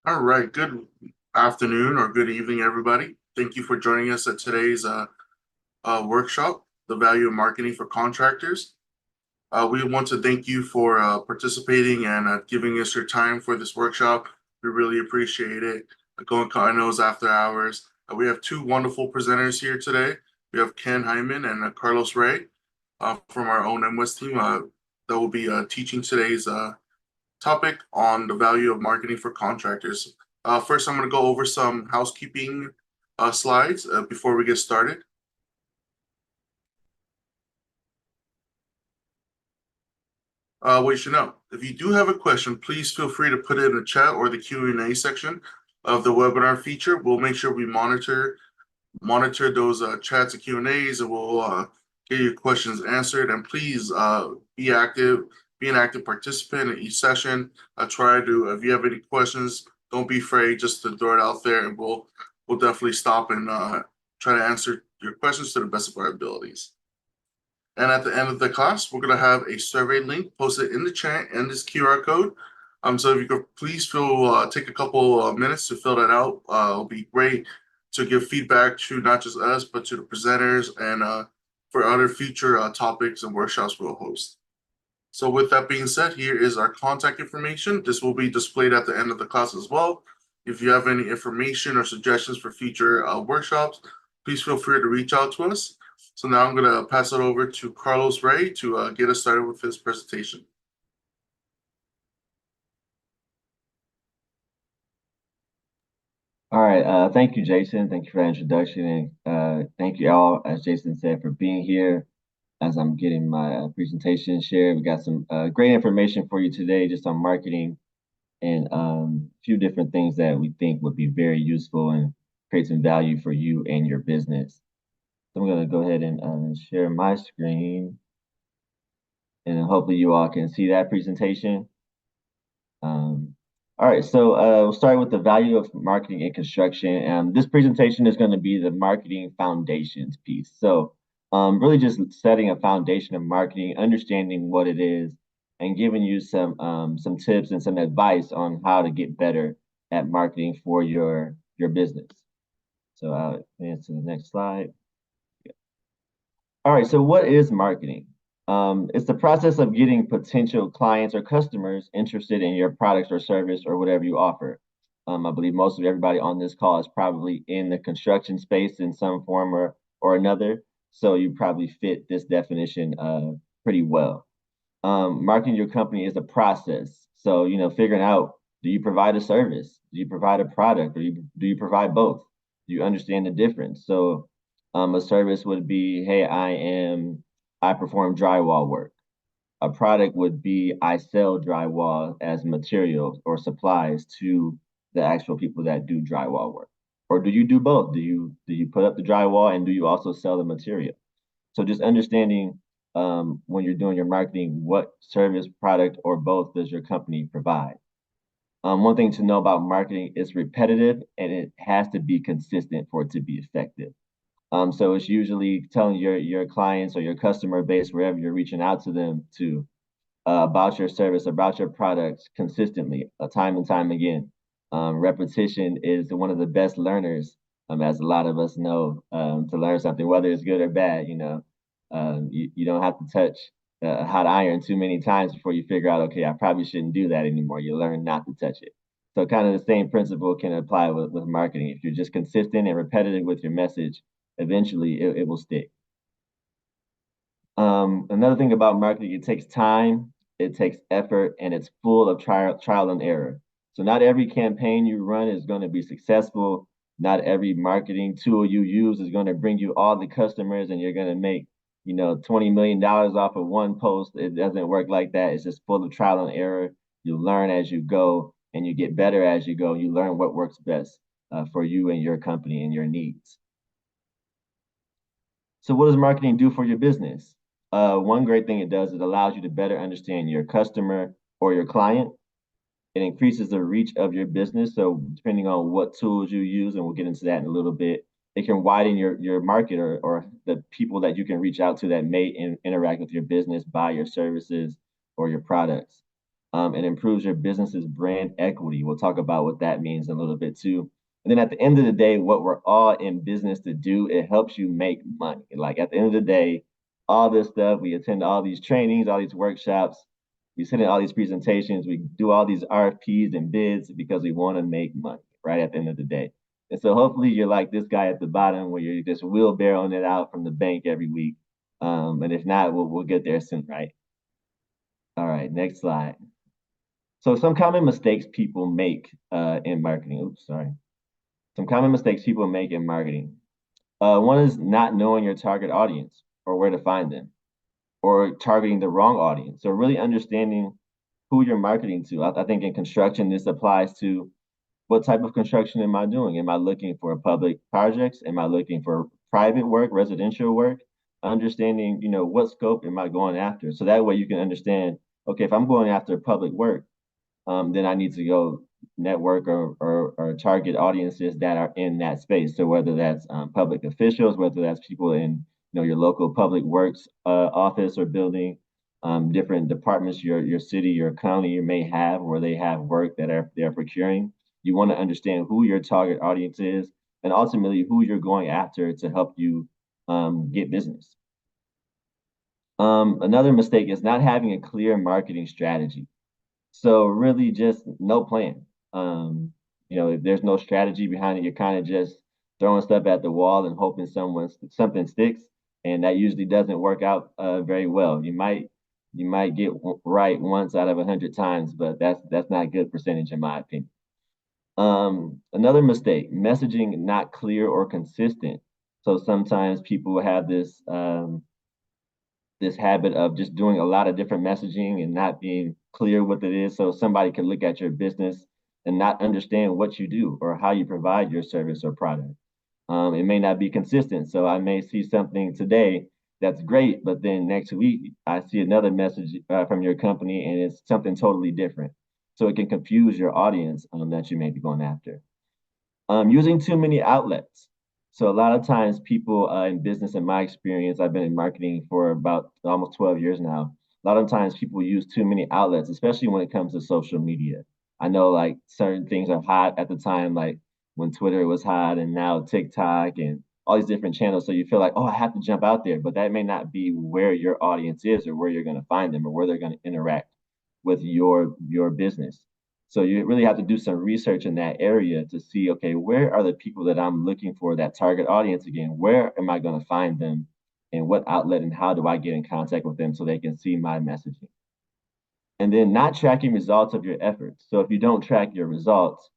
All right, good afternoon or good evening, everybody. Thank you for joining us at today's workshop, The Value of Marketing for Contractors. We want to thank you for participating and giving us your time for this workshop. We really appreciate it. Going, I know it's after hours. We have two wonderful presenters here today. We have Ken Hyman and Carlos Ray from our own MWest team that will be teaching today's topic on the value of marketing for contractors. First, I'm going to go over some housekeeping slides before we get started. What you should know, if you do have a question, please feel free to put it in the chat or the Q&A section of the webinar feature. We'll make sure we monitor those chats and Q&As, and we'll get your questions answered. And please be active, be an active participant in each session. Try to, if you have any questions, don't be afraid just to throw it out there, and we'll definitely stop and try to answer your questions to the best of our abilities. And at the end of the class, we're going to have a survey link posted in the chat and this QR code. So if you could please take a couple minutes to fill that out, it'll be great to give feedback to not just us, but to the presenters and for other future topics and workshops we'll host. So with that being said, here is our contact information. This will be displayed at the end of the class as well. If you have any information or suggestions for future workshops, please feel free to reach out to us. So now I'm going to pass it over to Carlos Ray to get us started with his presentation. All right. Thank you, Jason. Thank you for that introduction. And thank you all, as Jason said, for being here. As I'm getting my presentation shared, we got some great information for you today just on marketing and a few different things that we think would be very useful and create some value for you and your business. So I'm going to go ahead and share my screen. And hopefully you all can see that presentation. All right, so we'll start with the value of marketing in construction. This presentation is going to be the marketing foundations piece. So really just setting a foundation of marketing, understanding what it is, and giving you some tips and some advice on how to get better at marketing for your business. So I'll advance to the next slide. All right, so what is marketing? It's the process of getting potential clients or customers interested in your products or service or whatever you offer. I believe most of everybody on this call is probably in the construction space in some form or another. So you probably fit this definition pretty well. Marketing your company is a process. So, figuring out, do you provide a service? Do you provide a product? Or do you provide both? Do you understand the difference? So a service would be, hey, I perform drywall work. A product would be I sell drywall as materials or supplies to the actual people that do drywall work. Or do you do both? Do you put up the drywall and do you also sell the material? So just understanding when you're doing your marketing, what service, product, or both does your company provide? One thing to know about marketing is repetitive and it has to be consistent for it to be effective. So it's usually telling your clients or your customer base, wherever you're reaching out to them, to about your service, about your products consistently, time and time again. Repetition is one of the best learners, as a lot of us know, to learn something, whether it's good or bad. You don't have to touch a hot iron too many times before you figure out, okay, I probably shouldn't do that anymore. You learn not to touch it. So kind of the same principle can apply with marketing. If you're just consistent and repetitive with your message, eventually it will stick. Another thing about marketing, it takes time, it takes effort, and it's full of trial and error. So not every campaign you run is going to be successful. Not every marketing tool you use is going to bring you all the customers and you're going to make, $20 million off of one post. It doesn't work like that. It's just full of trial and error. You learn as you go and you get better as you go. You learn what works best for you and your company and your needs. So what does marketing do for your business? One great thing it does is it allows you to better understand your customer or your client. It increases the reach of your business. So depending on what tools you use, and we'll get into that in a little bit, it can widen your market or the people that you can reach out to that may interact with your business, buy your services or your products. It improves your business's brand equity. We'll talk about what that means in a little bit too. And then at the end of the day, what we're all in business to do, it helps you make money. Like at the end of the day, all this stuff, we attend all these trainings, all these workshops, we send in all these presentations, we do all these RFPs and bids because we want to make money, right? At the end of the day. And so hopefully you're like this guy at the bottom where you're just wheelbarrowing it out from the bank every week. And if not, we'll get there soon, right? All right, next slide. So some common mistakes people make in marketing. Oops, sorry. Some common mistakes people make in marketing. One is not knowing your target audience or where to find them, or targeting the wrong audience. So really understanding who you're marketing to. I think in construction, this applies to what type of construction am I doing? Am I looking for public projects? Am I looking for private work, residential work? Understanding, what scope am I going after? So that way you can understand, okay, if I'm going after public work, then I need to go network or target audiences that are in that space. So whether that's public officials, whether that's people in your local public works office or building, different departments your city, your county you may have where they have work that they're procuring. You want to understand who your target audience is and ultimately who you're going after to help you get business. Another mistake is not having a clear marketing strategy. So really just no plan. If there's no strategy behind it, you're kind of just throwing stuff at the wall and hoping something sticks, and that usually doesn't work out very well. You might get right once out of 100 times, but that's not a good percentage in my opinion. Another mistake, messaging not clear or consistent. So sometimes people have this habit of just doing a lot of different messaging and not being clear what it is. So somebody could look at your business and not understand what you do or how you provide your service or product. It may not be consistent. So I may see something today that's great, but then next week I see another message from your company and it's something totally different. So it can confuse your audience that you may be going after. Using too many outlets. So a lot of times people in business, in my experience, I've been in marketing for about almost 12 years now. A lot of times people use too many outlets, especially when it comes to social media. I know like certain things are hot at the time, like when Twitter was hot and now TikTok and all these different channels. So you feel like, oh, I have to jump out there, but that may not be where your audience is or where you're going to find them or where they're going to interact with your business. So you really have to do some research in that area to see, okay, where are the people that I'm looking for, that target audience again? Where am I going to find them? And what outlet and how do I get in contact with them so they can see my messaging? And then not tracking results of your efforts. So if you don't track your results,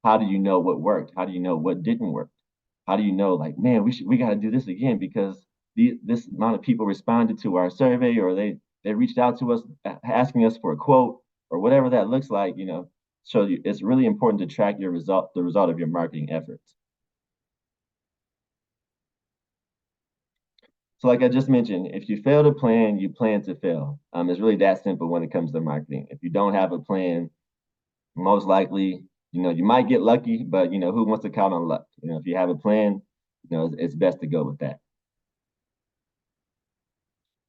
how do you know what worked? How do you know what didn't work? How do you know, like, man, we got to do this again because this amount of people responded to our survey or they reached out to us asking us for a quote or whatever that looks like, So it's really important to track the result of your marketing efforts. So like I just mentioned, if you fail to plan, you plan to fail. It's really that simple when it comes to marketing. If you don't have a plan, most likely, you might get lucky, but who wants to count on luck? If you have a plan, it's best to go with that.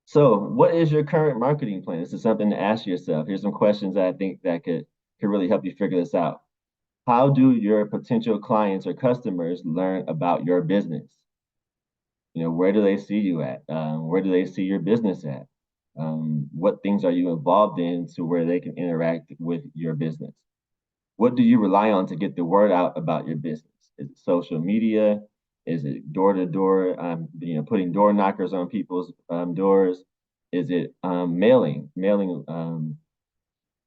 So what is your current marketing plan? This is something to ask yourself. Here's some questions that I think that could really help you figure this out. How do your potential clients or customers learn about your business? Where do they see you at? Where do they see your business at? What things are you involved in to where they can interact with your business? What do you rely on to get the word out about your business? Is it social media? Is it door to door? Putting door knockers on people's doors? Is it mailing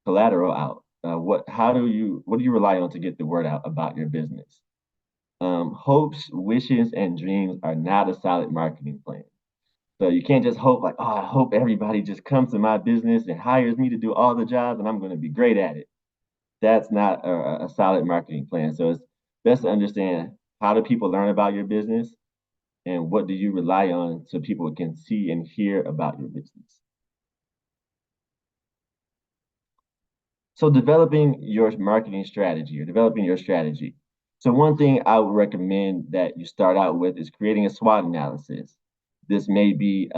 collateral out? What do you rely on to get the word out about your business? Hopes, wishes, and dreams are not a solid marketing plan. So you can't just hope like, oh, I hope everybody just comes to my business and hires me to do all the jobs and I'm going to be great at it. That's not a solid marketing plan. So it's best to understand, how do people learn about your business and what do you rely on so people can see and hear about your business? So developing your marketing strategy or developing your strategy. So one thing I would recommend that you start out with is creating a SWOT analysis. This may be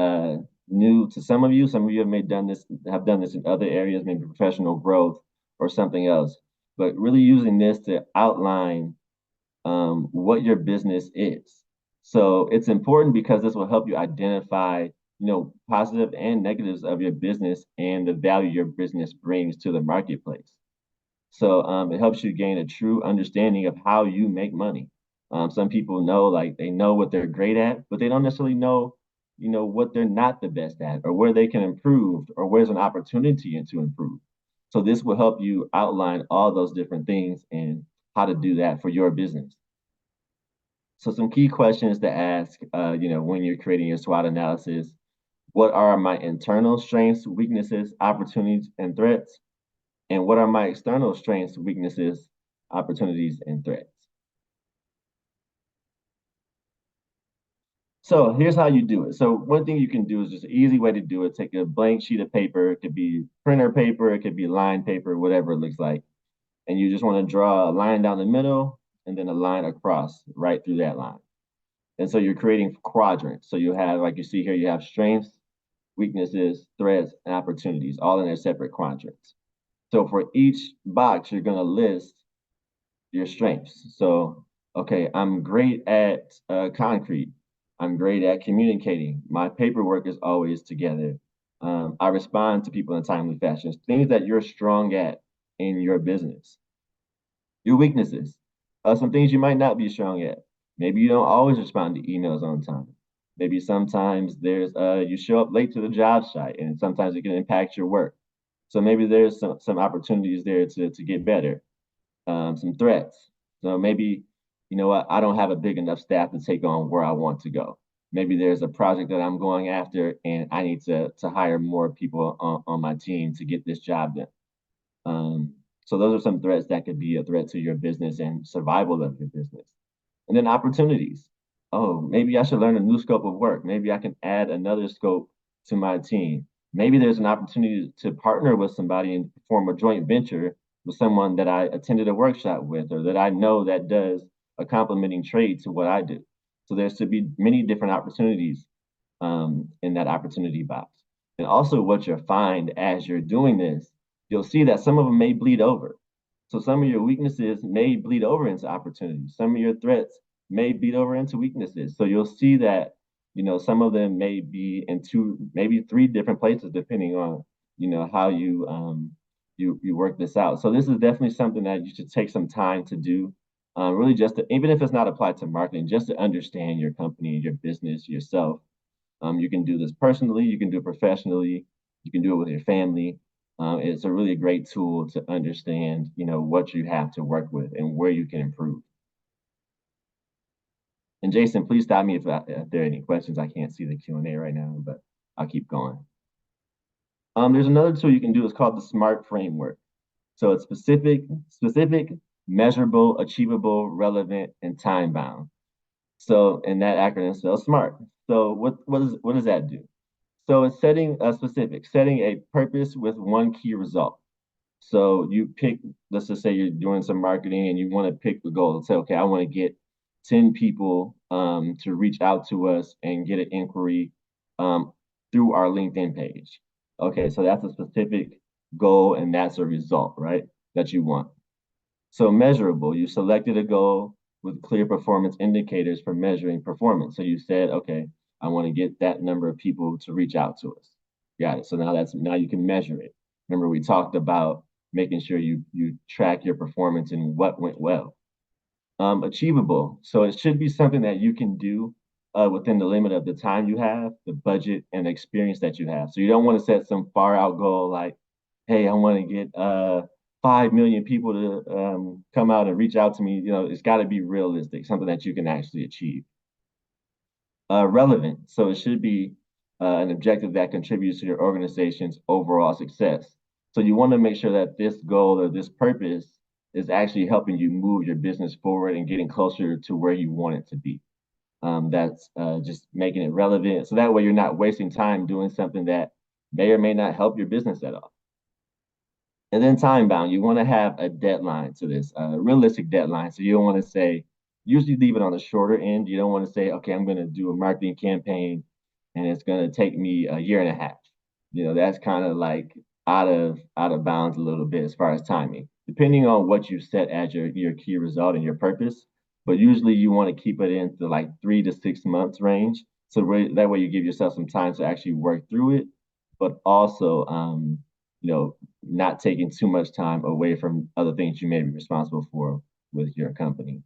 new to some of you. Some of you have done this in other areas, maybe professional growth or something else. But really using this to outline what your business is. So it's important because this will help you identify, positive and negatives of your business and the value your business brings to the marketplace. So it helps you gain a true understanding of how you make money. Some people know, like they know what they're great at, but they don't necessarily know, what they're not the best at, or where they can improve, or where's an opportunity to improve. So this will help you outline all those different things and how to do that for your business. So some key questions to ask, when you're creating your SWOT analysis: what are my internal strengths, weaknesses, opportunities, and threats? And what are my external strengths, weaknesses, opportunities, and threats? So here's how you do it. So one thing you can do is just an easy way to do it. Take a blank sheet of paper. It could be printer paper, it could be lined paper, whatever it looks like. And you just want to draw a line down the middle and then a line across right through that line. And so you're creating quadrants. So you have, like you see here, you have strengths, weaknesses, threats, and opportunities, all in their separate quadrants. So for each box, you're going to list your strengths. So, okay, I'm great at concrete. I'm great at communicating. My paperwork is always together. I respond to people in a timely fashion. Things that you're strong at in your business. Your weaknesses. Some things you might not be strong at. Maybe you don't always respond to emails on time. Maybe sometimes there's you show up late to the job site, and sometimes it can impact your work. So maybe there's some opportunities there to get better. Some threats. So maybe, you know what, I don't have a big enough staff to take on where I want to go. Maybe there's a project that I'm going after and I need to hire more people on my team to get this job done. So those are some threats that could be a threat to your business and survival of your business. And then opportunities. Oh, maybe I should learn a new scope of work. Maybe I can add another scope to my team. Maybe there's an opportunity to partner with somebody and form a joint venture with someone that I attended a workshop with or that I know that does a complementing trade to what I do. So there's to be many different opportunities in that opportunity box. And also what you'll find as you're doing this, you'll see that some of them may bleed over. So some of your weaknesses may bleed over into opportunities. Some of your threats may bleed over into weaknesses. So you'll see that, some of them may be in two, maybe three different places, depending on, how you work this out. So this is definitely something that you should take some time to do. Really just to, even if it's not applied to marketing, just to understand your company, your business, yourself. You can do this personally, you can do it professionally, you can do it with your family. It's a really great tool to understand, what you have to work with and where you can improve. And Jason, please stop me if there are any questions. I can't see the Q&A right now, but I'll keep going. There's another tool you can do. It's called the SMART framework. So it's specific, measurable, achievable, relevant, and time bound. So in that acronym, so SMART. So what does that do? So it's setting a purpose with one key result. So you pick, let's just say you're doing some marketing and you want to pick the goal and say, okay, I want to get 10 people to reach out to us and get an inquiry through our LinkedIn page. Okay, so that's a specific goal and that's a result, right? That you want. So measurable, you selected a goal with clear performance indicators for measuring performance. So you said, okay, I want to get that number of people to reach out to us. Got it. So now you can measure it. Remember, we talked about making sure you track your performance and what went well. Achievable. So it should be something that you can do within the limit of the time you have, the budget, and the experience that you have. So you don't want to set some far out goal like, hey, I want to get 5 million people to come out and reach out to me. It's got to be realistic, something that you can actually achieve. Relevant. So it should be an objective that contributes to your organization's overall success. So you want to make sure that this goal or this purpose is actually helping you move your business forward and getting closer to where you want it to be. That's just making it relevant. So that way you're not wasting time doing something that may or may not help your business at all. And then time bound, you want to have a deadline to this, a realistic deadline. So you don't want to say, usually leave it on the shorter end. You don't want to say, okay, I'm going to do a marketing campaign and it's going to take me a year and a half. That's kind of like out of bounds a little bit as far as timing, depending on what you set as your key result and your purpose. But usually you want to keep it into like 3 to 6 months range. So that way you give yourself some time to actually work through it, but also not taking too much time away from other things you may be responsible for with your company.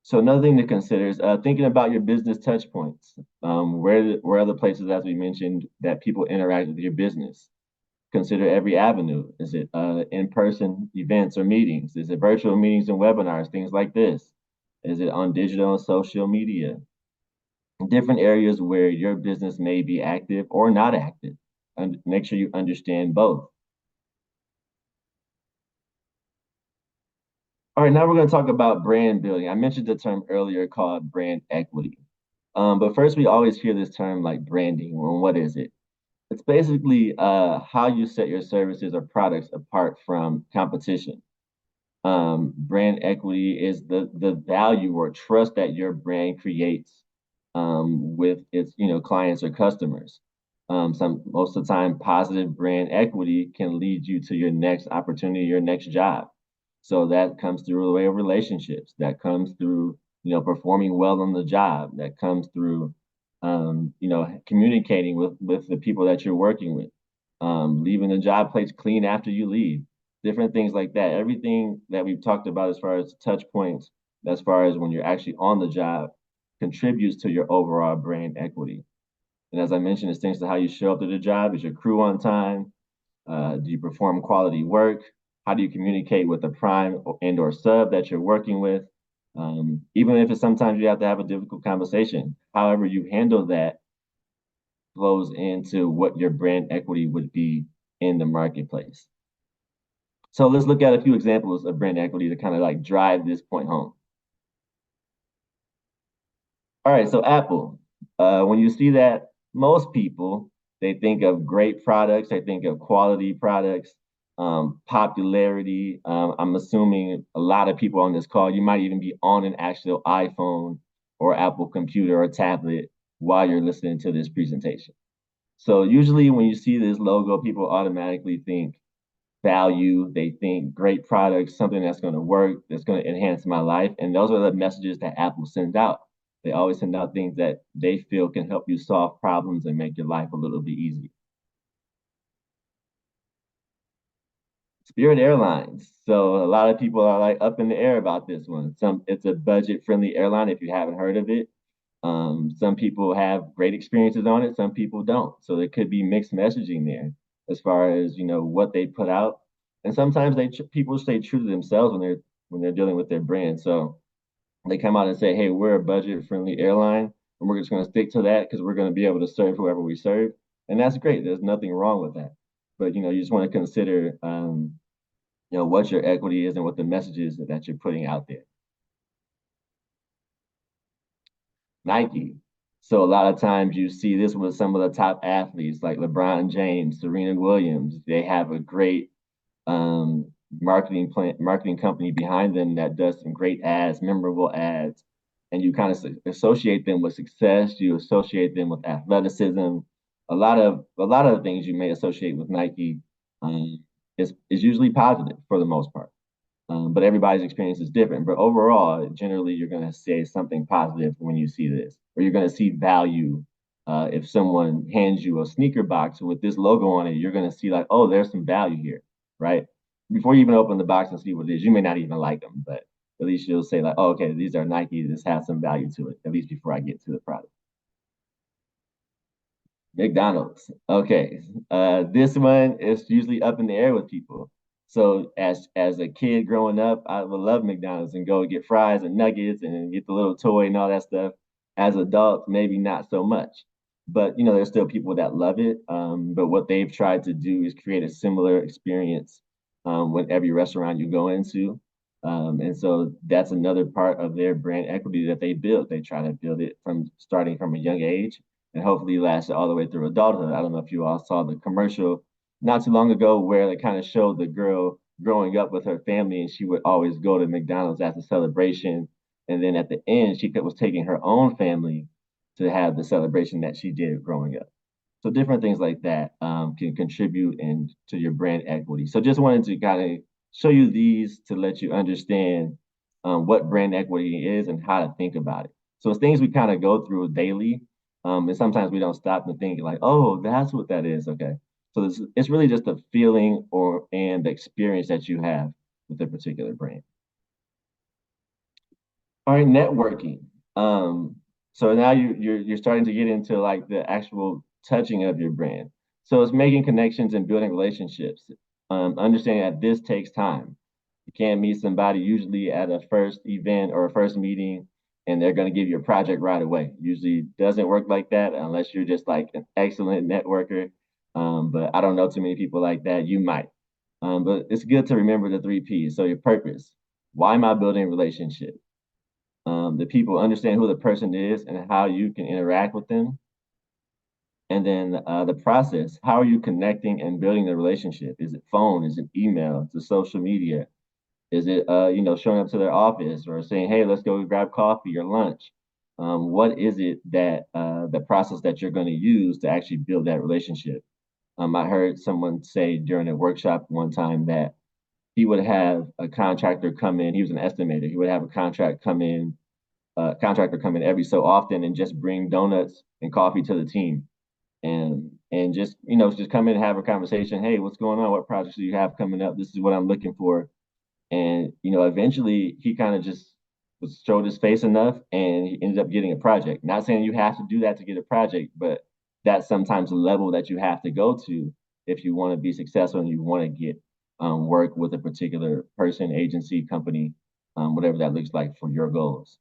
So another thing to consider is thinking about your business touch points. Where are the places, as we mentioned, that people interact with your business? Consider every avenue. Is it in-person events or meetings? Is it virtual meetings and webinars, things like this? Is it on digital and social media? Different areas where your business may be active or not active. And make sure you understand both. All right, now we're going to talk about brand building. I mentioned the term earlier called brand equity. But first, we always hear this term like branding. Well, what is it? It's basically how you set your services or products apart from competition. Brand equity is the value or trust that your brand creates with its clients or customers. Most of the time, positive brand equity can lead you to your next opportunity, your next job. So that comes through the way of relationships. That comes through performing well on the job. That comes through communicating with the people that you're working with. Leaving the job place clean after you leave. Different things like that. Everything that we've talked about as far as touch points, as far as when you're actually on the job, contributes to your overall brand equity. And as I mentioned, it's things to how you show up to the job. Is your crew on time? Do you perform quality work? How do you communicate with the prime and or sub that you're working with? Even if it's sometimes you have to have a difficult conversation, however you handle that flows into what your brand equity would be in the marketplace. So let's look at a few examples of brand equity to kind of like drive this point home. All right, so Apple. When you see that, most people, they think of great products, they think of quality products, popularity. I'm assuming a lot of people on this call, you might even be on an actual iPhone or Apple computer or tablet while you're listening to this presentation. So usually when you see this logo, people automatically think value, they think great products, something that's going to work, that's going to enhance my life. And those are the messages that Apple sends out. They always send out things that they feel can help you solve problems and make your life a little bit easier. Spirit Airlines. So a lot of people are like up in the air about this one. It's a budget-friendly airline if you haven't heard of it. Some people have great experiences on it, some people don't. So there could be mixed messaging there as far as what they put out. And sometimes people stay true to themselves when they're dealing with their brand. So they come out and say, "Hey, we're a budget-friendly airline, and we're just going to stick to that because we're going to be able to serve whoever we serve," and that's great. There's nothing wrong with that. But you just want to consider what your equity is and what the message is that you're putting out there. Nike. So a lot of times you see this with some of the top athletes like LeBron James, Serena Williams. They have a great marketing company behind them that does some great ads, memorable ads, and you kind of associate them with success. You associate them with athleticism. A lot of the things you may associate with Nike is usually positive for the most part. But everybody's experience is different. But overall, generally, you're going to say something positive when you see this, or you're going to see value. If someone hands you a sneaker box with this logo on it, you're going to see like, oh, there's some value here, right? Before you even open the box and see what it is, you may not even like them, but at least you'll say like, oh, okay, these are Nike. This has some value to it, at least before I get to the product. McDonald's. Okay. This one is usually up in the air with people. So as a kid growing up, I would love McDonald's and go get fries and nuggets and get the little toy and all that stuff. As adults, maybe not so much. But there's still people that love it. But what they've tried to do is create a similar experience with every restaurant you go into. And so that's another part of their brand equity that they build. They try to build it from starting from a young age and hopefully last all the way through adulthood. I don't know if you all saw the commercial not too long ago where they kind of showed the girl growing up with her family and she would always go to McDonald's as a celebration And then at the end, she was taking her own family to have the celebration that she did growing up. So different things like that can contribute to your brand equity. So just wanted to kind of show you these to let you understand what brand equity is and how to think about it. So it's things we kind of go through daily, and sometimes we don't stop and think like, oh, that's what that is. Okay, so it's really just a feeling and the experience that you have with a particular brand. All right, networking. Um, so now you're starting to get into like the actual touching of your brand. So it's making connections and building relationships. Understanding that this takes time. You can't meet somebody usually at a first event or a first meeting and they're going to give you a project right away. Usually doesn't work like that unless you're just like an excellent networker. But I don't know too many people like that. You might. But it's good to remember the 3 Ps. So your purpose. Why am I building a relationship? The people understand who the person is and how you can interact with them. And then the process, how are you connecting and building the relationship? Is it phone? Is it email? Is it social media? Is it showing up to their office or saying, hey, let's go grab coffee or lunch? What is it that the process that you're going to use to actually build that relationship? I heard someone say during a workshop one time that he would have a contractor come in. He was an estimator. He would have a contractor come in every so often and just bring donuts and coffee to the team and just come in and have a conversation. Hey, what's going on? What projects do you have coming up? This is what I'm looking for. And eventually he kind of just showed his face enough and he ended up getting a project. Not saying you have to do that to get a project, but that's sometimes the level that you have to go to if you want to be successful and you want to get work with a particular person, agency, company, whatever that looks like for your goals.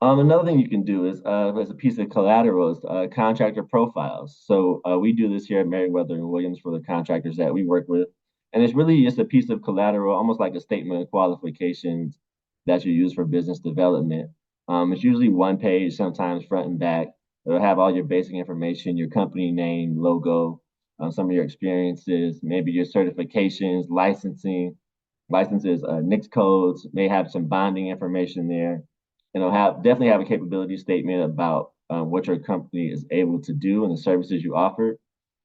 Another thing you can do is, as a piece of collateral, is contractor profiles. So we do this here at Merriwether and Williams for the contractors that we work with, and it's really just a piece of collateral, almost like a statement of qualifications that you use for business development. It's usually one page, sometimes front and back. It'll have all your basic information, your company name, logo, some of your experiences, maybe your certifications, licenses, NICS codes, may have some bonding information there, and it'll definitely have a capability statement about what your company is able to do and the services you offer.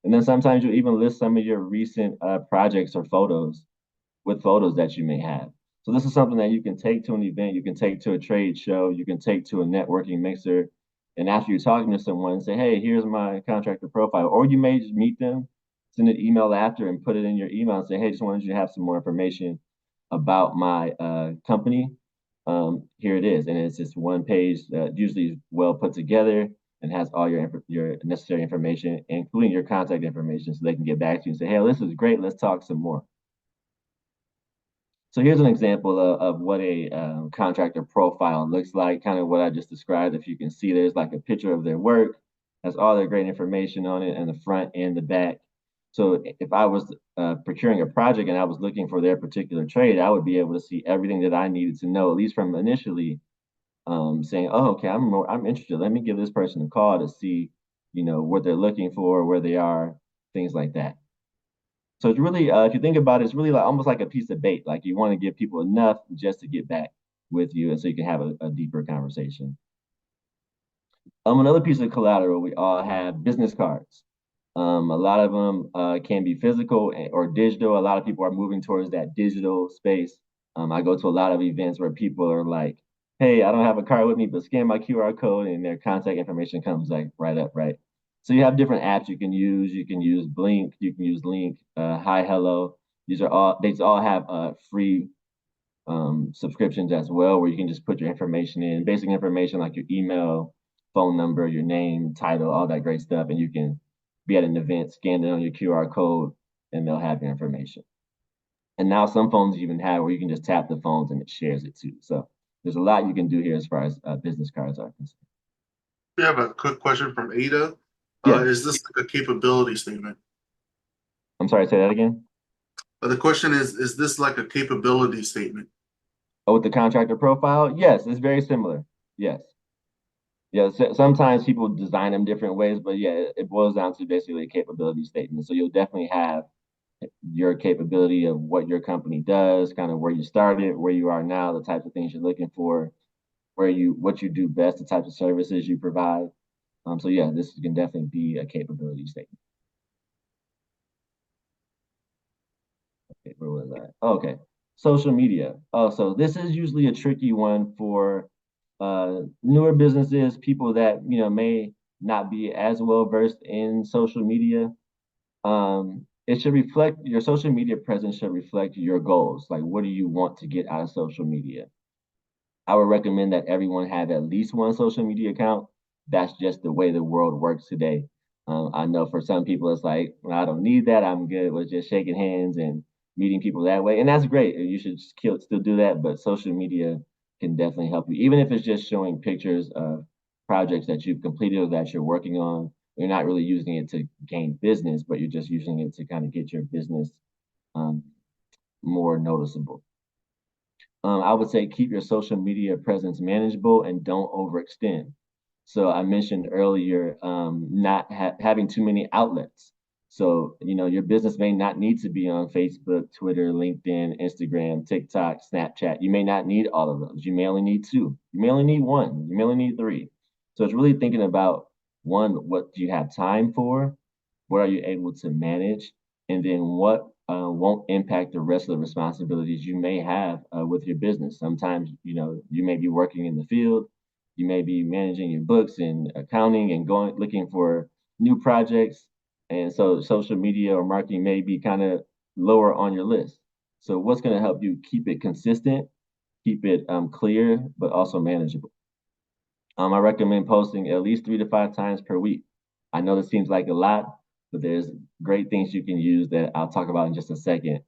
And then sometimes you'll even list some of your recent projects or photos with photos that you may have. So this is something that you can take to an event, you can take to a trade show, you can take to a networking mixer. And after you're talking to someone, say, hey, here's my contractor profile. Or you may just meet them, send an email after and put it in your email and say, hey, just wanted you to have some more information about my company. Here it is. And it's just one page that usually is well put together and has all your necessary information, including your contact information, so they can get back to you and say, hey, this is great. Let's talk some more. So here's an example of what a contractor profile looks like, kind of what I just described. If you can see, there's like a picture of their work, has all their great information on it, and the front and the back. So if I was procuring a project and I was looking for their particular trade, I would be able to see everything that I needed to know, at least from initially saying, oh, okay, I'm interested. Let me give this person a call to see, what they're looking for, where they are, things like that. So it's really, if you think about it, it's really like almost like a piece of bait. Like you want to give people enough just to get back with you, and so you can have a deeper conversation. Another piece of collateral, we all have business cards. A lot of them can be physical or digital. A lot of people are moving towards that digital space. I go to a lot of events where people are like, hey, I don't have a card with me, but scan my QR code and their contact information comes like right up, right? So you have different apps you can use. You can use Blink, you can use Link, Hi Hello. They all have free subscriptions as well, where you can just put your information in, basic information like your email, phone number, your name, title, all that great stuff, and you can be at an event, scan it on your QR code, and they'll have your information. And now some phones even have where you can just tap the phones and it shares it too. So there's a lot you can do here as far as business cards are concerned. We have a quick question from Ada. Yeah. Is this like a capability statement? I'm sorry, say that again. The question is this like a capability statement? Oh, with the contractor profile? Yes, it's very similar. Yes. Yeah, so sometimes people design them different ways, but yeah, it boils down to basically a capability statement. So you'll definitely have your capability of what your company does, kind of where you started, where you are now, the types of things you're looking for, what you do best, the types of services you provide. So yeah, this can definitely be a capability statement. Okay, where was I? Oh, okay. Social media. Oh, so this is usually a tricky one for newer businesses, people that may not be as well versed in social media. It should reflect your social media presence should reflect your goals. Like, what do you want to get out of social media? I would recommend that everyone have at least one social media account. That's just the way the world works today. I know for some people, it's like, well, I don't need that. I'm good with just shaking hands and meeting people that way. And that's great. You should still do that. But social media can definitely help you, even if it's just showing pictures of projects that you've completed or that you're working on. You're not really using it to gain business, but you're just using it to kind of get your business um, more noticeable. I would say keep your social media presence manageable and don't overextend. So I mentioned earlier, not having too many outlets. So, your business may not need to be on Facebook, Twitter, LinkedIn, Instagram, TikTok, Snapchat. You may not need all of those. You may only need two. You may only need one. You may only need three. So it's really thinking about one, what do you have time for? What are you able to manage? And then what won't impact the rest of the responsibilities you may have with your business. Sometimes, you may be working in the field, you may be managing your books and accounting and going looking for new projects. And so social media or marketing may be kind of lower on your list. So what's going to help you keep it consistent, keep it clear, but also manageable? I recommend posting at least 3 to 5 times per week. I know this seems like a lot, but there's great things you can use that I'll talk about in just a second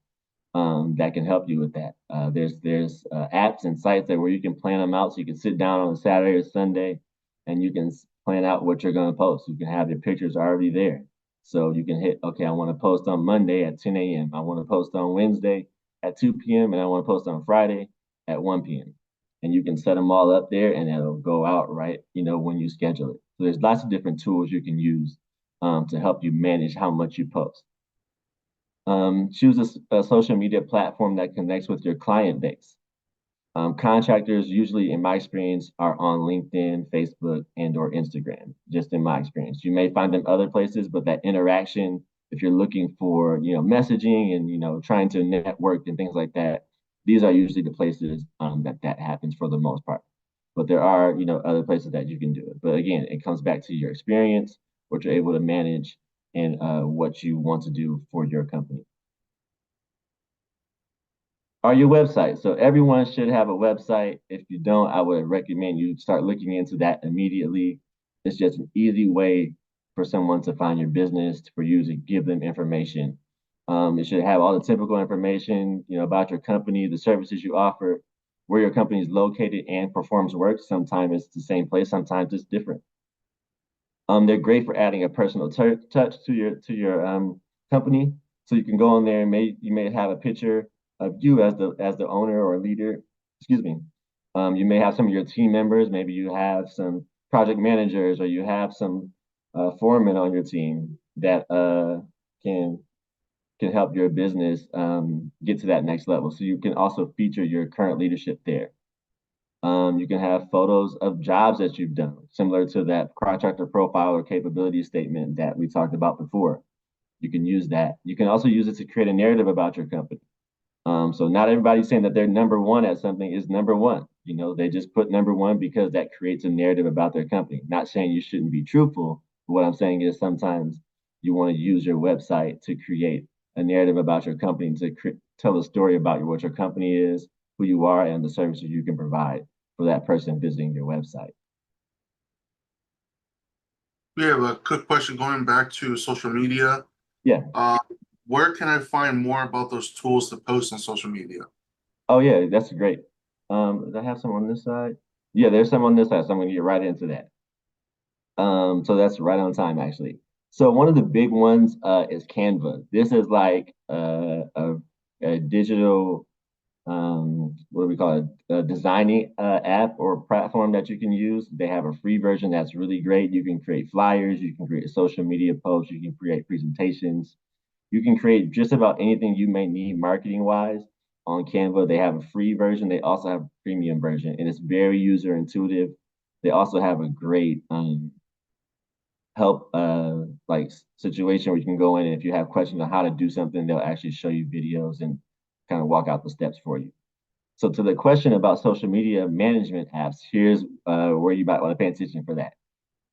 that can help you with that. There's apps and sites that where you can plan them out, so you can sit down on a Saturday or Sunday, and you can plan out what you're going to post. You can have your pictures already there, so you can hit. Okay, I want to post on Monday at 10 a.m. I want to post on Wednesday at 2 p.m. and I want to post on Friday at 1 p.m. And you can set them all up there, and it'll go out right, when you schedule it. So there's lots of different tools you can use to help you manage how much you post. Choose a social media platform that connects with your client base. Contractors usually, in my experience, are on LinkedIn, Facebook, and or Instagram, just in my experience. You may find them other places, but that interaction, if you're looking for, messaging and, trying to network and things like that, these are usually the places that happens for the most part. But there are, other places that you can do it. But again, it comes back to your experience, what you're able to manage, and what you want to do for your company. Are your website. So everyone should have a website. If you don't, I would recommend you start looking into that immediately. It's just an easy way for someone to find your business, for you to give them information. It should have all the typical information, about your company, the services you offer, where your company is located and performs work. Sometimes it's the same place, sometimes it's different. They're great for adding a personal touch to your company. So you can go on there and you may have a picture of you as the owner or leader. Excuse me. You may have some of your team members. Maybe you have some project managers, or you have some foremen on your team that can help your business get to that next level. So you can also feature your current leadership there. You can have photos of jobs that you've done, similar to that contractor profile or capability statement that we talked about before. You can use that. You can also use it to create a narrative about your company. So not everybody's saying that they're number one at something is number one. They just put number one because that creates a narrative about their company. Not saying you shouldn't be truthful, but what I'm saying is sometimes you want to use your website to create a narrative about your company, to tell a story about what your company is, who you are, and the services you can provide for that person visiting your website. We have a quick question going back to social media. Yeah. Where can I find more about those tools to post on social media? Oh yeah, that's great. Do I have some on this side? Yeah, there's some on this side, so I'm gonna get right into that. So that's right on time actually. So one of the big ones is Canva. This is like a digital what do we call it? A designing app or platform that you can use. They have a free version that's really great. You can create flyers, you can create social media posts, you can create presentations. You can create just about anything you may need marketing wise on Canva. They have a free version. They also have a premium version, and it's very user intuitive. They also have a great help like situation where you can go in, and if you have questions on how to do something, they'll actually show you videos and kind of walk out the steps for you. So to the question about social media management apps, here's where you might want to pay attention for that.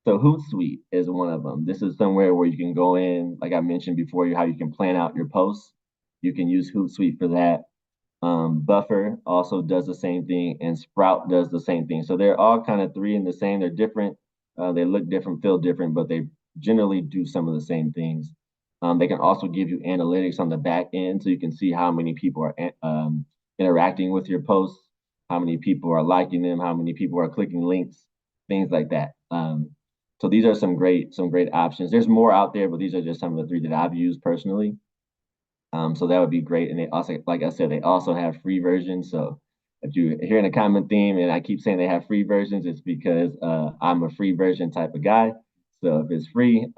So Hootsuite is one of them. This is somewhere where you can go in, like I mentioned before, how you can plan out your posts. You can use Hootsuite for that. Buffer also does the same thing, and Sprout does the same thing. So they're all kind of three in the same. They're different. They look different, feel different, but they generally do some of the same things. They can also give you analytics on the back end, so you can see how many people are interacting with your posts, how many people are liking them, how many people are clicking links, things like that. So these are some great options. There's more out there, but these are just some of the three that I've used personally. So that would be great. And they also, like I said, they also have free versions. So if you're hearing a common theme and I keep saying they have free versions, it's because I'm a free version type of guy. So if it's free,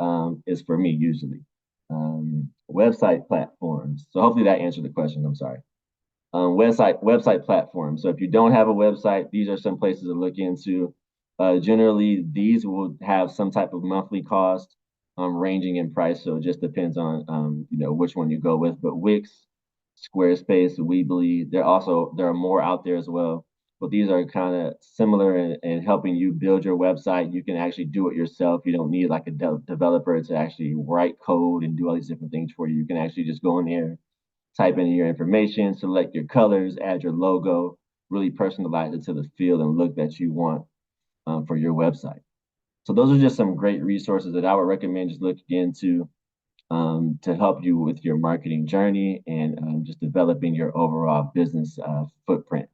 it's for me usually. Website platforms. So hopefully that answered the question. I'm sorry. Website platforms. So if you don't have a website, these are some places to look into. Generally, these will have some type of monthly cost, ranging in price. So it just depends on which one you go with. But Wix, Squarespace, Weebly, there are more out there as well. But these are kind of similar in helping you build your website. You can actually do it yourself. You don't need like a developer to actually write code and do all these different things for you. You can actually just go in there, type in your information, select your colors, add your logo, really personalize it to the feel and look that you want for your website. So those are just some great resources that I would recommend just looking into to help you with your marketing journey and just developing your overall business footprint.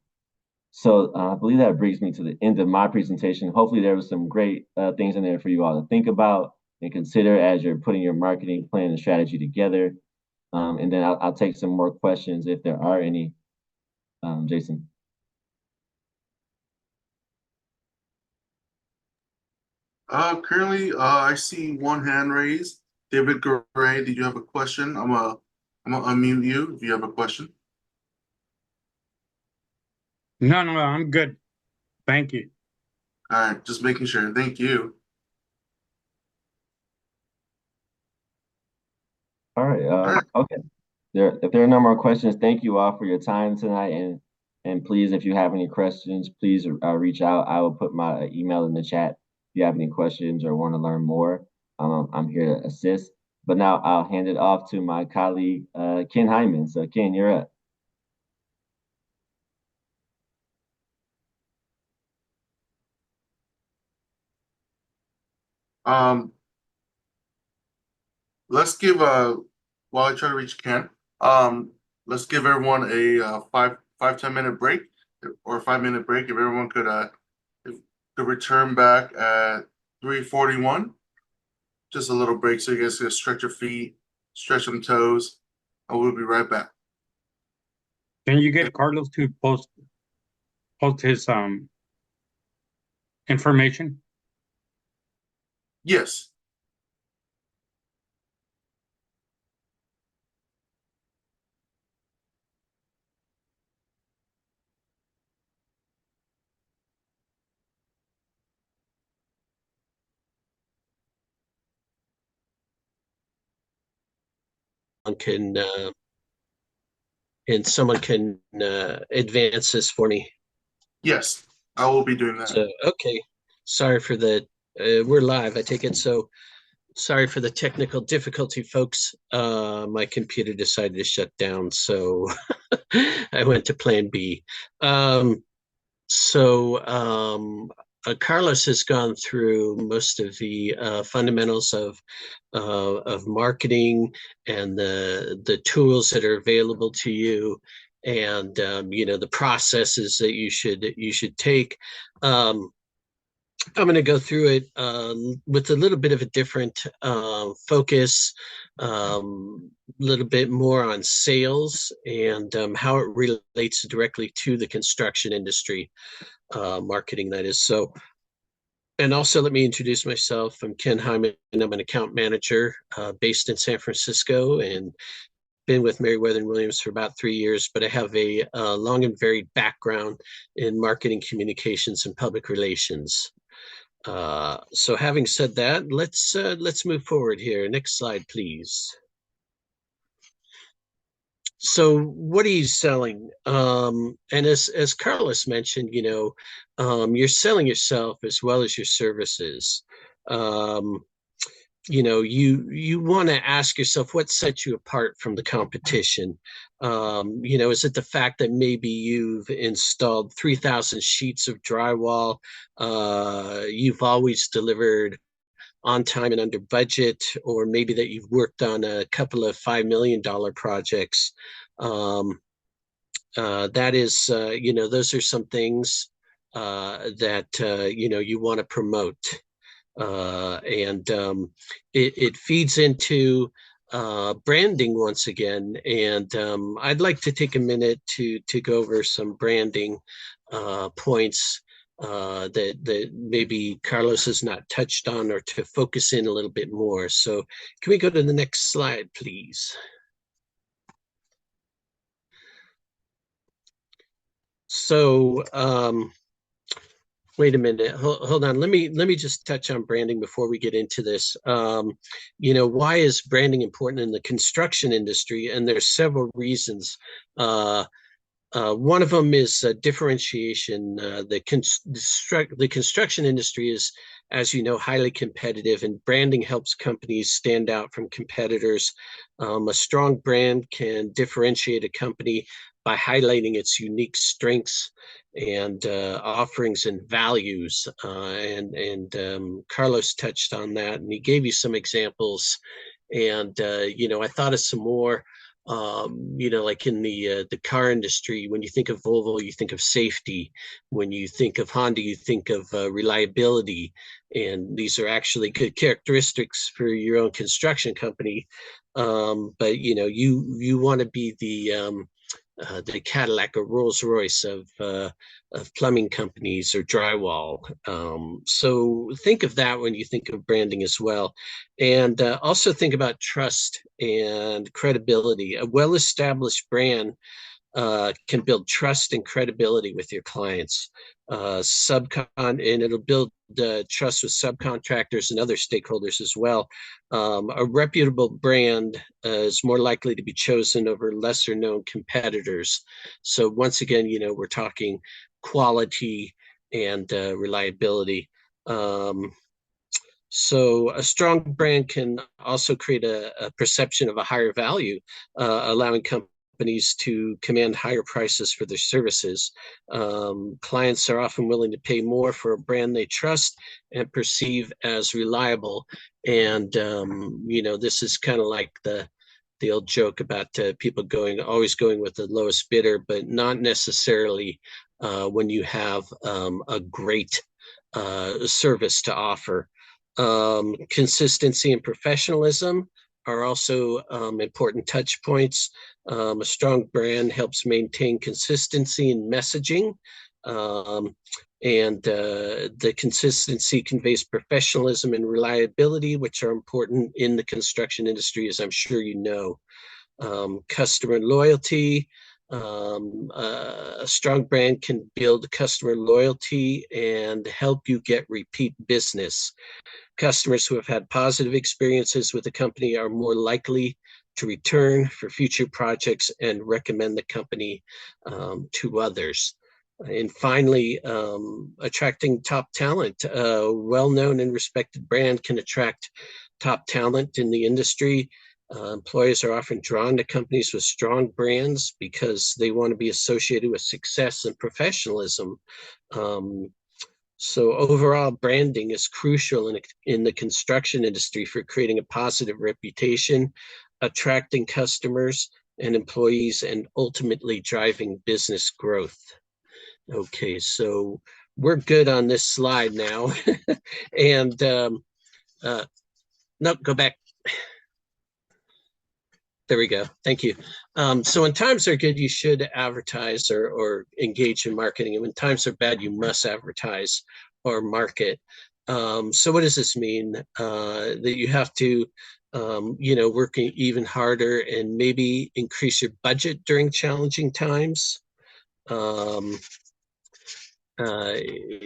So I believe that brings me to the end of my presentation. Hopefully there was some great things in there for you all to think about and consider as you're putting your marketing plan and strategy together. And then I'll take some more questions if there are any, Jason. Currently, I see one hand raised. David Gray, did you have a question? I'm gonna unmute you if you have a question. No, I'm good. Thank you. All right, just making sure. Thank you. All right. All right. Okay. If there are no more questions, thank you all for your time tonight. And please, if you have any questions, please reach out. I will put my email in the chat if you have any questions or want to learn more. I'm here to assist. But now I'll hand it off to my colleague, Ken Hyman. So Ken, you're up. Um, let's give while I try to reach Ken, let's give everyone a 5-10 minute break or a 5 minute break. If everyone could return back at 3:41, just a little break so you guys can stretch your feet, stretch some toes, and we'll be right back. Can you get Carlos to post his information? Yes. Can and someone can advance this for me. Yes, I will be doing that. So okay, sorry for the we're live, I take it. So sorry for the technical difficulty, folks. My computer decided to shut down, so I went to plan B. Carlos has gone through most of the fundamentals of marketing and the tools that are available to you, and the processes that you should take. I'm going to go through it with a little bit of a different focus, a little bit more on sales and how it relates directly to the construction industry, marketing that is. So And also let me introduce myself. I'm Ken Hyman, and I'm an account manager based in San Francisco, and been with Merriwether Williams for about 3 years, but I have a long and varied background in marketing, communications, and public relations. So having said that, let's move forward here. Next slide, please. So what are you selling? And as Carlos mentioned, you're selling yourself as well as your services. You want to ask yourself what sets you apart from the competition. Is it the fact that maybe you've installed 3,000 sheets of drywall? You've always delivered on time and under budget, or maybe that you've worked on a couple of $5 million projects. That is, those are some things that, you want to promote. It feeds into branding once again. And I'd like to take a minute to go over some branding points that maybe Carlos has not touched on, or to focus in a little bit more. So can we go to the next slide, please? So wait a minute, hold on. Let me just touch on branding before we get into this. Why is branding important in the construction industry? And there's several reasons. One of them is differentiation. The construction industry is, as you know, highly competitive, and branding helps companies stand out from competitors. A strong brand can differentiate a company by highlighting its unique strengths and offerings and values. Carlos touched on that, and he gave you some examples. And I thought of some more. Like in the car industry, when you think of Volvo, you think of safety. When you think of Honda, you think of reliability. And these are actually good characteristics for your own construction company. But you want to be the Cadillac or Rolls Royce of plumbing companies or drywall. So think of that when you think of branding as well. And also think about trust and credibility. A well-established brand can build trust and credibility with your clients. And it'll build trust with subcontractors and other stakeholders as well. A reputable brand is more likely to be chosen over lesser known competitors. So once again, we're talking quality and reliability. So a strong brand can also create a perception of a higher value, allowing companies to command higher prices for their services. Clients are often willing to pay more for a brand they trust and perceive as reliable. And, this is kind of like the old joke about people always going with the lowest bidder, but not necessarily when you have a great service to offer. Consistency and professionalism are also important touch points. A strong brand helps maintain consistency in messaging, and the consistency conveys professionalism and reliability, which are important in the construction industry, as I'm sure you know. Customer loyalty. A strong brand can build customer loyalty and help you get repeat business. Customers who have had positive experiences with the company are more likely to return for future projects and recommend the company to others. And finally, attracting top talent. A well-known and respected brand can attract top talent in the industry. Employers are often drawn to companies with strong brands because they want to be associated with success and professionalism. So overall, branding is crucial in the construction industry for creating a positive reputation, attracting customers and employees, and ultimately driving business growth. Okay, so we're good on this slide now. And no, go back. There we go. Thank you. So when times are good, you should advertise or engage in marketing. And when times are bad, you must advertise or market. So what does this mean? That you have to, work even harder and maybe increase your budget during challenging times. Um, uh,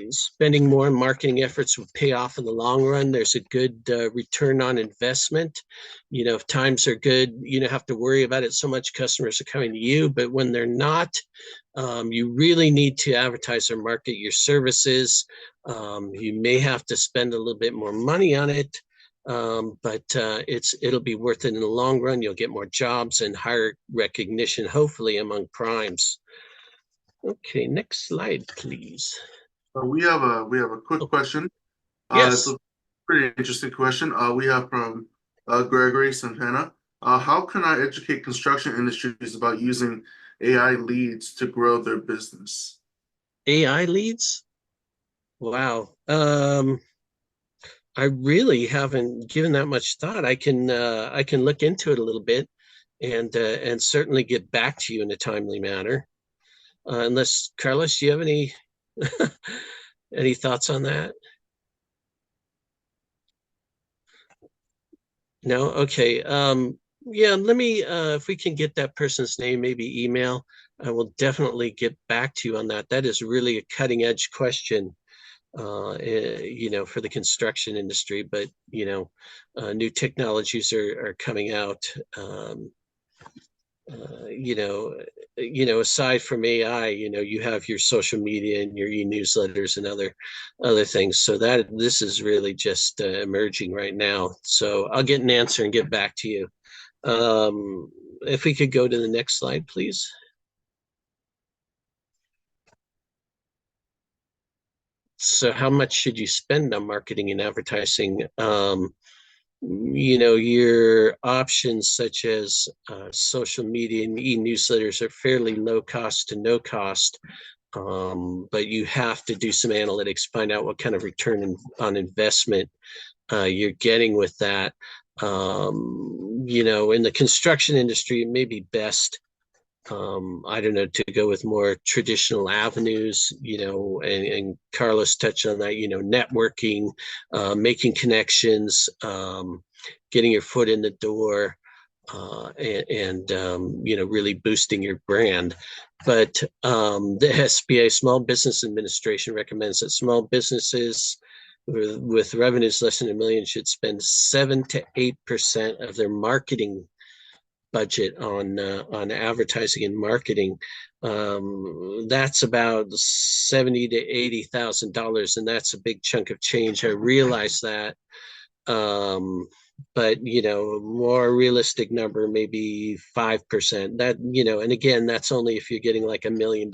Spending more on marketing efforts will pay off in the long run. There's a good return on investment. If times are good, you don't have to worry about it so much. Customers are coming to you, but when they're not, you really need to advertise or market your services. You may have to spend a little bit more money on it, but it'll be worth it in the long run. You'll get more jobs and higher recognition, hopefully among primes. Okay, next slide, please. We have a quick Oh, question. It's yes. a pretty interesting question. We have from Gregory Santana. How can I educate construction industries about using AI leads to grow their business? AI leads? Wow. I really haven't given that much thought. I can look into it a little bit and certainly get back to you in a timely manner. Unless Carlos, do you have any any thoughts on that? No? Okay. Yeah, let me if we can get that person's name, maybe email, I will definitely get back to you on that. That is really a cutting edge question, for the construction industry, but new technologies are coming out. uh, you know, aside from AI, you have your social media and your e-newsletters and other things. So that this is really just emerging right now. So I'll get an answer and get back to you. If we could go to the next slide, please. So how much should you spend on marketing and advertising? Your options such as social media and e-newsletters are fairly low cost to no cost, but you have to do some analytics, find out what kind of return on investment you're getting with that. In the construction industry, it may be best, I don't know, to go with more traditional avenues, and Carlos touched on that, networking, making connections, getting your foot in the door, and really boosting your brand. But the SBA, Small Business Administration, recommends that small businesses with revenues less than $1 million should spend 7 to 8% of their marketing budget on advertising and marketing. That's about $70,000 to $80,000, and that's a big chunk of change. I realize that, but more realistic number maybe 5%. That and again, that's only if you're getting like $1 million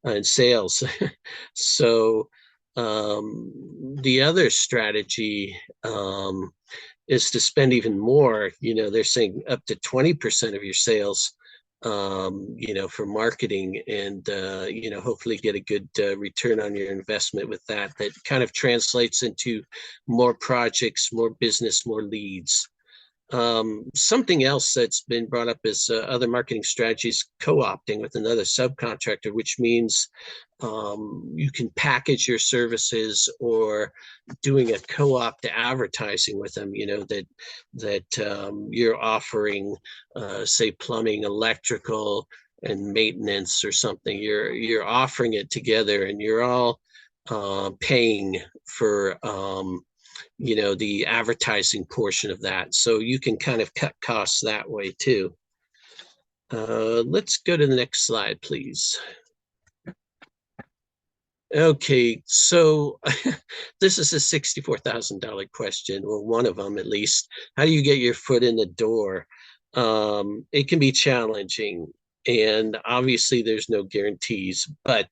in sales. So the other strategy is to spend even more. They're saying up to 20% of your sales, for marketing, and hopefully get a good return on your investment with that. That kind of translates into more projects, more business, more leads. Something else that's been brought up is other marketing strategies, co-opting with another subcontractor, which means you can package your services or doing a co-op to advertising with them, that you're offering, say, plumbing, electrical, and maintenance or something. You're offering it together, and you're all paying for the advertising portion of that. So you can kind of cut costs that way too. Let's go to the next slide, please. Okay, so this is a $64,000 question, or one of them at least. How do you get your foot in the door? It can be challenging, and obviously there's no guarantees, but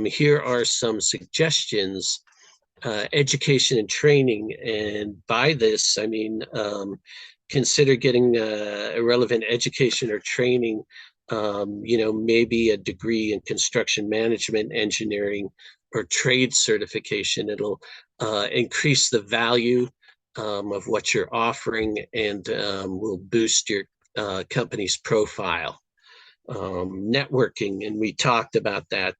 here are some suggestions. Education and training, and by this I mean consider getting a relevant education or training, maybe a degree in construction management, engineering, or trade certification. It'll increase the value of what you're offering, and will boost your company's profile. networking, and we talked about that.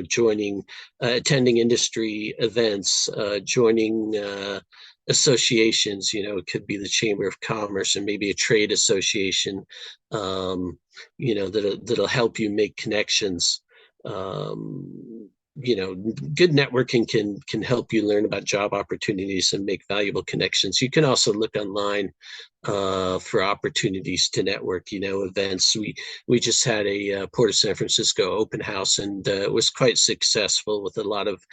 Joining, attending industry events, joining associations. It could be the Chamber of Commerce and maybe a trade association. That'll help you make connections. Good networking can help you learn about job opportunities and make valuable connections. You can also look online for opportunities to network, events. We just had a Port of San Francisco open house, and it was quite successful with a lot of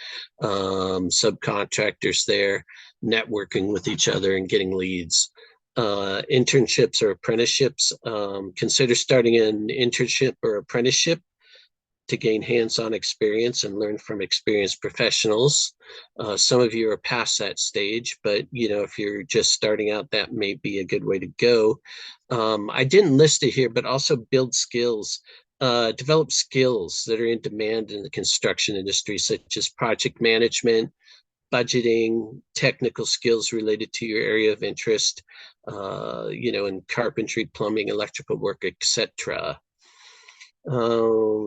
subcontractors there networking with each other and getting leads. Internships or apprenticeships. Consider starting an internship or apprenticeship to gain hands-on experience and learn from experienced professionals. Some of you are past that stage, but if you're just starting out, that may be a good way to go. I didn't list it here, but also build skills, develop skills that are in demand in the construction industry, such as project management, budgeting, technical skills related to your area of interest, in carpentry, plumbing, electrical work, etc.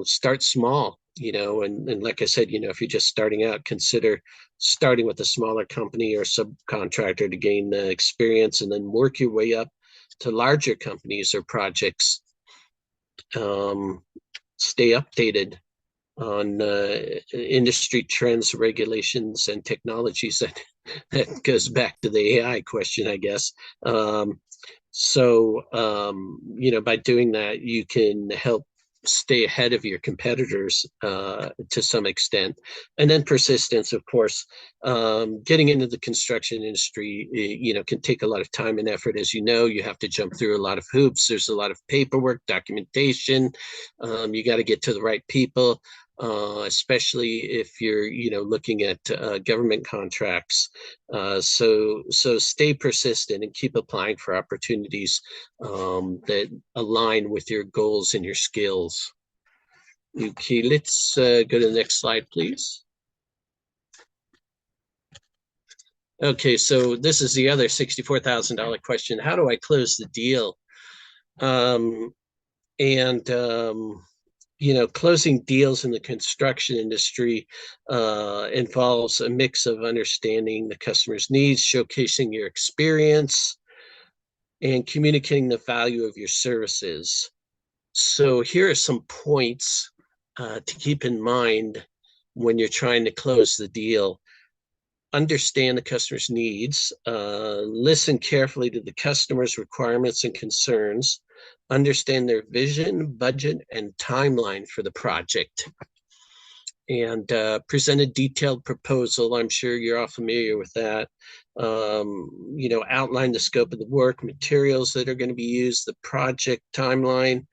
Start small, and like I said, if you're just starting out, consider starting with a smaller company or subcontractor to gain the experience, and then work your way up to larger companies or projects. Stay updated on industry trends, regulations, and technologies. That goes back to the AI question, I guess. By doing that, you can help stay ahead of your competitors to some extent. And then persistence, of course. Getting into the construction industry, can take a lot of time and effort. As you have to jump through a lot of hoops. There's a lot of paperwork, documentation. You got to get to the right people. Especially if you're, looking at government contracts. So stay persistent and keep applying for opportunities that align with your goals and your skills. Okay, let's go to the next slide, please. Okay, so this is the other $64,000 question. How do I close the deal? Closing deals in the construction industry involves a mix of understanding the customer's needs, showcasing your experience, and communicating the value of your services. So here are some points to keep in mind when you're trying to close the deal. Understand the customer's needs, listen carefully to the customer's requirements and concerns, understand their vision, budget, and timeline for the project, and present a detailed proposal. I'm sure you're all familiar with that. Outline the scope of the work, materials that are going to be used, the project timeline,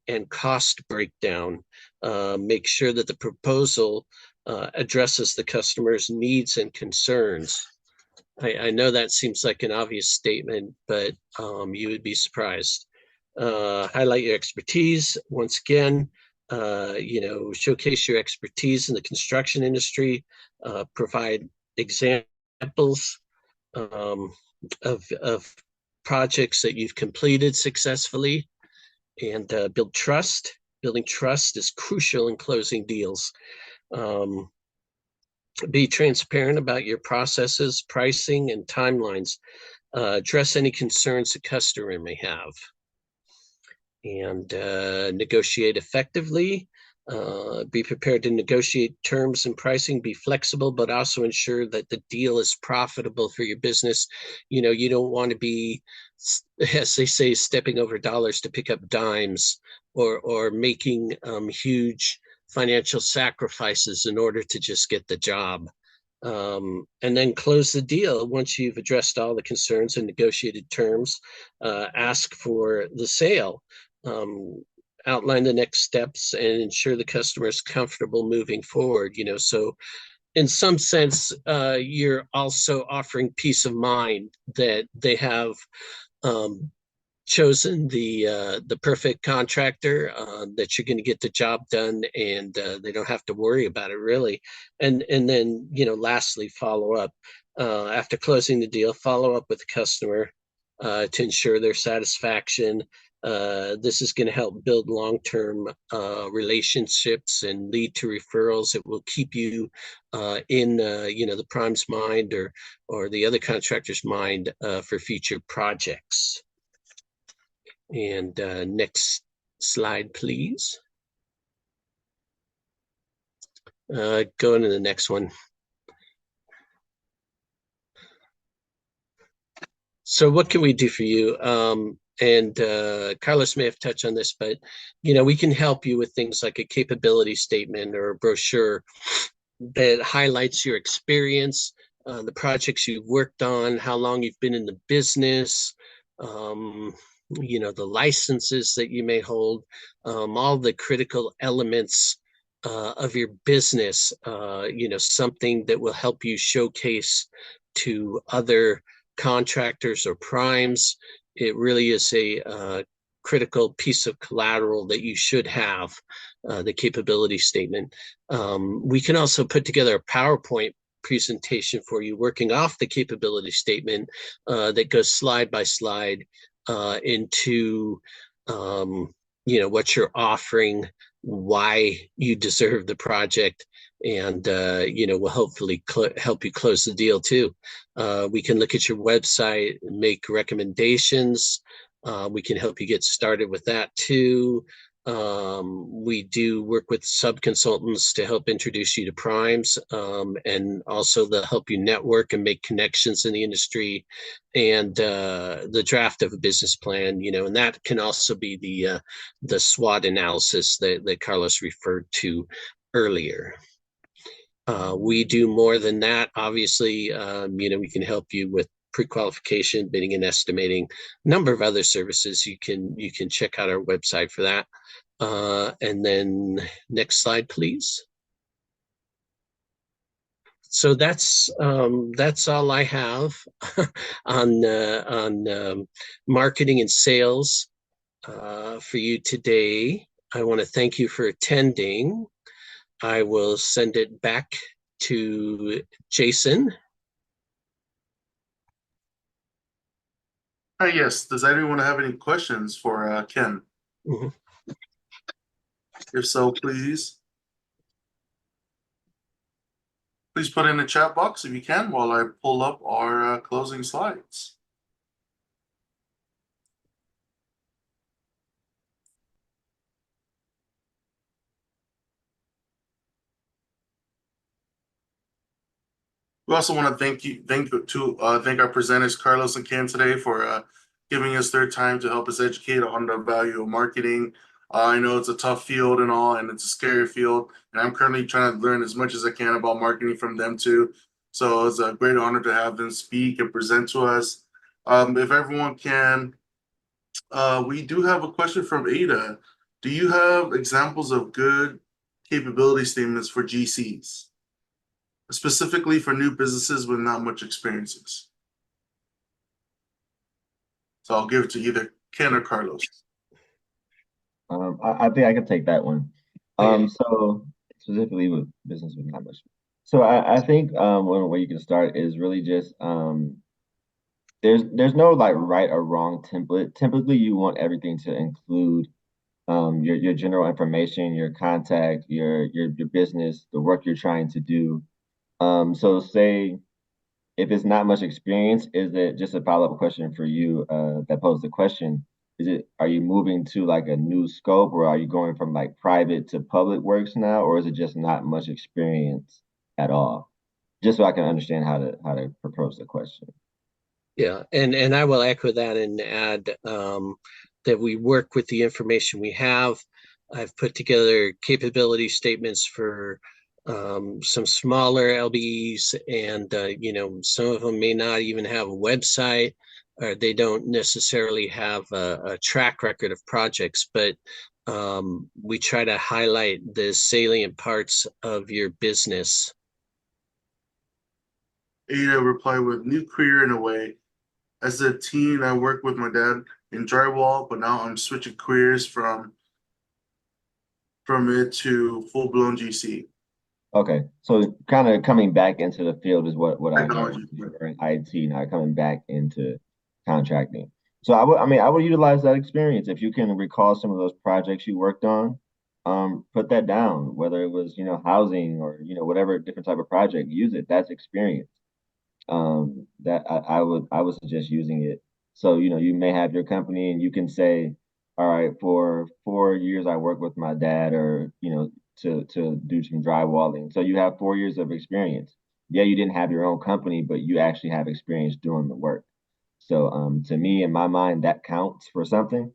and cost breakdown. Make sure that the proposal addresses the customer's needs and concerns. I know that seems like an obvious statement, but you would be surprised. Highlight your expertise. Once again, showcase your expertise in the construction industry. Provide examples of projects that you've completed successfully, and build trust. Building trust is crucial in closing deals. Be transparent about your processes, pricing, and timelines. Address any concerns the customer may have. And negotiate effectively. Be prepared to negotiate terms and pricing. Be flexible, but also ensure that the deal is profitable for your business. You don't want to be, as they say, stepping over dollars to pick up dimes, or making huge financial sacrifices in order to just get the job. And then close the deal once you've addressed all the concerns and negotiated terms. Ask for the sale. Outline the next steps and ensure the customer is comfortable moving forward. So in some sense, you're also offering peace of mind that they have chosen the perfect contractor, that you're going to get the job done, and they don't have to worry about it, really. And then lastly, follow up after closing the deal. Follow up with the customer to ensure their satisfaction. This is going to help build long-term relationships and lead to referrals. It will keep you in the prime's mind or the other contractor's mind for future projects. And next slide, please. Go into the next one. So what can we do for you? And Carlos may have touched on this, but we can help you with things like a capability statement or a brochure that highlights your experience, the projects you've worked on, how long you've been in the business, the licenses that you may hold, all the critical elements of your business, something that will help you showcase to other contractors or primes. It really is a critical piece of collateral that you should have, the capability statement. We can also put together a PowerPoint presentation for you working off the capability statement that goes slide by slide into what you're offering, why you deserve the project, and will hopefully help you close the deal too. We can look at your website and make recommendations. We can help you get started with that too. We do work with sub-consultants to help introduce you to primes, and also they'll help you network and make connections in the industry, and the draft of a business plan, and that can also be the SWOT analysis that Carlos referred to earlier. We do more than that. Obviously, we can help you with pre-qualification, bidding and estimating, a number of other services. You can check out our website for that. And then next slide, please. So that's all I have on marketing and sales for you today. I want to thank you for attending. I will send it back to Jason. Yes. Does anyone have any questions for Ken? Mm-hmm. If so, please put in the chat box if you can while I pull up our closing slides. We also want to thank our presenters Carlos and Ken today for giving us their time to help us educate on the value of marketing. I know it's a tough field and all, and it's a scary field, and I'm currently trying to learn as much as I can about marketing from them too. So it's a great honor to have them speak and present to us. If everyone can, we do have a question from Ada. Do you have examples of good capability statements for GCs? Specifically for new businesses with not much experiences. So I'll give it to either Ken or Carlos. I think I can take that one. So specifically with business with not much. So I think one way you can start is really just there's no like right or wrong template. Typically, you want everything to include your general information, your contact, your business, the work you're trying to do. So say if it's not much experience, is it just a follow-up question for you that posed the question? Are you moving to like a new scope, or are you going from like private to public works now, or is it just not much experience at all? Just so I can understand how to approach the question. Yeah, and I will echo that and add that we work with the information we have. I've put together capability statements for some smaller LBEs, and some of them may not even have a website, or they don't necessarily have a track record of projects, but we try to highlight the salient parts of your business. Ada replied with new career in a way. As a teen, I worked with my dad in drywall, but now I'm switching careers from it to full-blown GC. Okay, so kind of coming back into the field is what I heard. Technology. You're in IT now, coming back into contracting. So I would utilize that experience. If you can recall some of those projects you worked on, put that down, whether it was, housing or, whatever different type of project, use it. That's experience. That I would suggest using it. So, you may have your company and you can say, all right, for 4 years I worked with my dad or, to do some drywalling. So you have 4 years of experience. Yeah, you didn't have your own company, but you actually have experience doing the work. So to me, in my mind, that counts for something.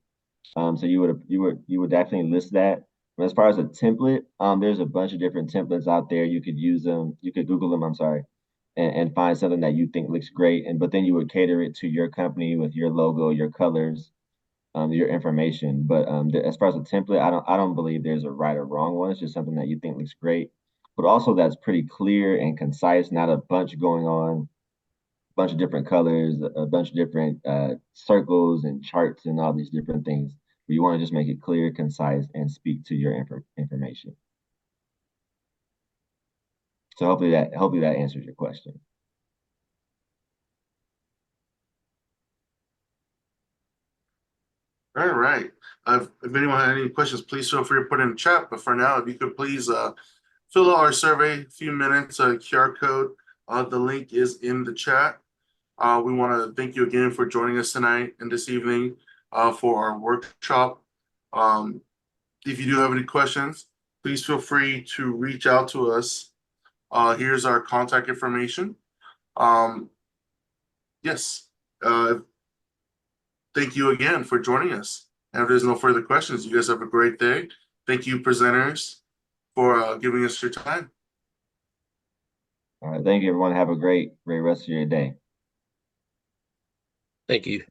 So you would definitely list that. But as far as a template, there's a bunch of different templates out there. You could use them. You could Google them. I'm sorry, and find something that you think looks great. And but then you would cater it to your company with your logo, your colors, your information. But as far as a template, I don't believe there's a right or wrong one. It's just something that you think looks great, but also that's pretty clear and concise. Not a bunch going on, bunch of different colors, a bunch of different circles and charts and all these different things. But you want to just make it clear, concise, and speak to your information. So hopefully that answers your question. All right. If anyone had any questions, please feel free to put in the chat. But for now, if you could please fill out our survey, a few minutes, QR code. The link is in the chat. We want to thank you again for joining us tonight and this evening for our workshop. If you do have any questions, please feel free to reach out to us. Here's our contact information. Yes. Thank you again for joining us. And if there's no further questions, you guys have a great day. Thank you, presenters, for giving us your time. All right. Thank you, everyone. Have a great rest of your day. Thank you.